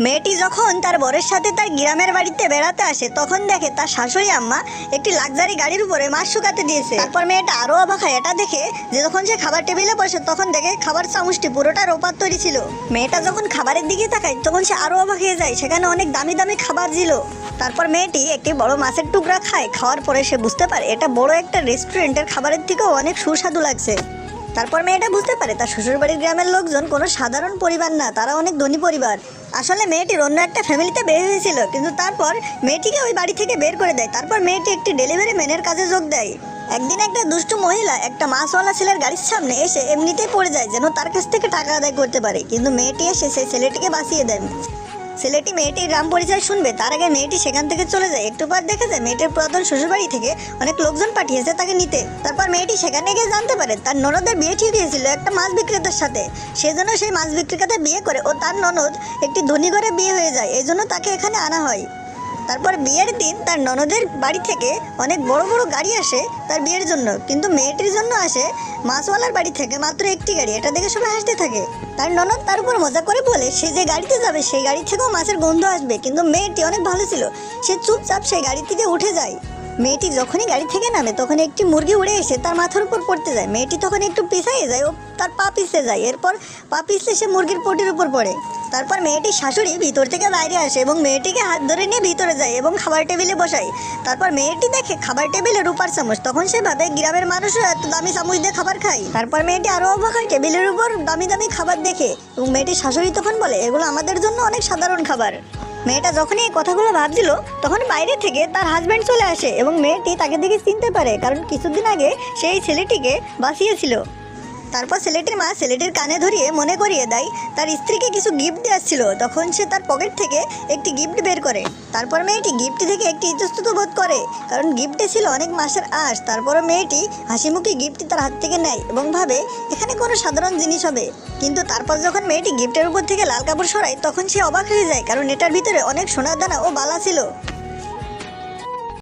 মেয়েটি যখন তার বরের সাথে তার গ্রামের বাড়িতে বেড়াতে আসে তখন দেখে তার শাশুড়ি আম্মা একটি লাক্সারি গাড়ির উপরে মাছ শুকাতে দিয়েছে। তারপর মেয়েটা আরো অবাক হয় এটা দেখে যে যখন সে খাবার টেবিলে বসে তখন দেখে খাবার চামচটি পুরোটা রূপার তৈরি ছিল। মেয়েটা যখন খাবারের দিকে তাকায় তখন সে আরো অবাক হয়ে যায়, সেখানে অনেক দামি দামি খাবার ছিল। তারপর মেয়েটি একটি বড় মাছের টুকরা খায়, খাওয়ার পরে সে বুঝতে পারে এটা বড় একটা রেস্টুরেন্টের খাবারের থেকেও অনেক সুস্বাদু লাগছে। তারপর মেয়েটা বুঝতে পারে তার শ্বশুরবাড়ির গ্রামের লোকজন কোনো সাধারণ পরিবার না, তারা অনেক ধনী পরিবার। আসলে মেয়েটির অন্য একটা ফ্যামিলিতে বের হয়েছিল, কিন্তু তারপর মেয়েটিকে ওই বাড়ি থেকে বের করে দেয়। তারপর মেয়েটি একটি ডেলিভারি ম্যানের কাজে যোগ দেয়। একদিন একটা দুষ্টু মহিলা একটা মাছওয়ালা ছেলের গাড়ির সামনে এসে এমনিতেই পড়ে যায় যেন তার কাছ থেকে টাকা আদায় করতে পারে, কিন্তু মেয়েটি এসে সেই ছেলেটিকে বাঁচিয়ে দেয়। ছেলেটি মেয়েটির গ্রাম পরিচয় শুনবে তার আগে মেয়েটি সেখান থেকে চলে যায়। একটু পর দেখা যায় মেয়েটির পুরাতন শ্বশুরবাড়ি থেকে অনেক লোকজন পাঠিয়েছে তাকে নিতে। তারপর মেয়েটি সেখানে গিয়ে জানতে পারে তার ননদের বিয়ে ঠিক হয়েছিল একটা মাছ বিক্রেতার সাথে, সেজন্য সেই মাছ বিক্রেতাকে বিয়ে করে ও তার ননদ একটি ধনী ঘরে বিয়ে হয়ে যায়, এই জন্য তাকে এখানে আনা হয়। তারপর বিয়ের দিন তার ননদের বাড়ি থেকে অনেক বড় বড় গাড়ি আসে তার বিয়ের জন্য, কিন্তু মেয়েটির জন্য আসে মাছওয়ালার বাড়ি থেকে মাত্র একটি গাড়ি। এটা দেখে সবাই হাসতে থাকে। তার ননদ তার উপর মজা করে বলে সে যে গাড়িতে যাবে সেই গাড়ি থেকেও মাছের গন্ধ আসবে, কিন্তু মেয়েটি অনেক ভালো ছিল, সে চুপচাপ সেই গাড়ি থেকে উঠে যায়। মেয়েটি যখনই গাড়ি থেকে নামে তখন একটি মুরগি উড়ে এসে তার মাথার উপর পড়তে যায়। মেয়েটি তখন একটু পিছাইয়ে যায় ও তার পা পিছতে যায়, এরপর পা পিছলে সে মুরগির পটির উপর পড়ে। তারপর মেয়েটির শাশুড়ি ভিতর থেকে বাইরে আসে এবং মেয়েটিকে হাত ধরে নিয়ে ভিতরে যায় এবং খাবার টেবিলে বসায়। তারপর মেয়েটি দেখে খাবার টেবিলে রূপার চামচ, তখন সে ভাবে গ্রামের মানুষরা এত দামি চামচ দিয়ে খাবার খায়। তারপর মেয়েটি আরো অবাক হয় টেবিলের উপর দামি দামি খাবার দেখে, এবং মেয়েটির শাশুড়ি তখন বলে এগুলো আমাদের জন্য অনেক সাধারণ খাবার। মেয়েটা যখনই এই কথাগুলো ভাবছিল তখন বাইরে থেকে তার হাজব্যান্ড চলে আসে এবং মেয়েটি তাকে দেখে চিনতে পারে, কারণ কিছুদিন আগে সেই ছেলেটিকে বাঁচিয়েছিল। তারপর ছেলেটির মা ছেলেটির কানে ধরিয়ে মনে করিয়ে দেয় তার স্ত্রীকে কিছু গিফট দেওয়াচ্ছিল, তখন সে তার পকেট থেকে একটি গিফট বের করে। তারপর মেয়েটি গিফট থেকে একটি ইতস্তত বোধ করে, কারণ গিফটে ছিল অনেক মাসের আঁশ। তারপরও মেয়েটি হাসি মুখে গিফটটি তার হাত থেকে নেয় এবং ভাবে এখানে কোনো সাধারণ জিনিস হবে, কিন্তু তারপর যখন মেয়েটি গিফটের উপর থেকে লাল কাপড় সরায় তখন সে অবাক হয়ে যায়, কারণ এটার ভিতরে অনেক সোনার দানা ও বালা ছিল।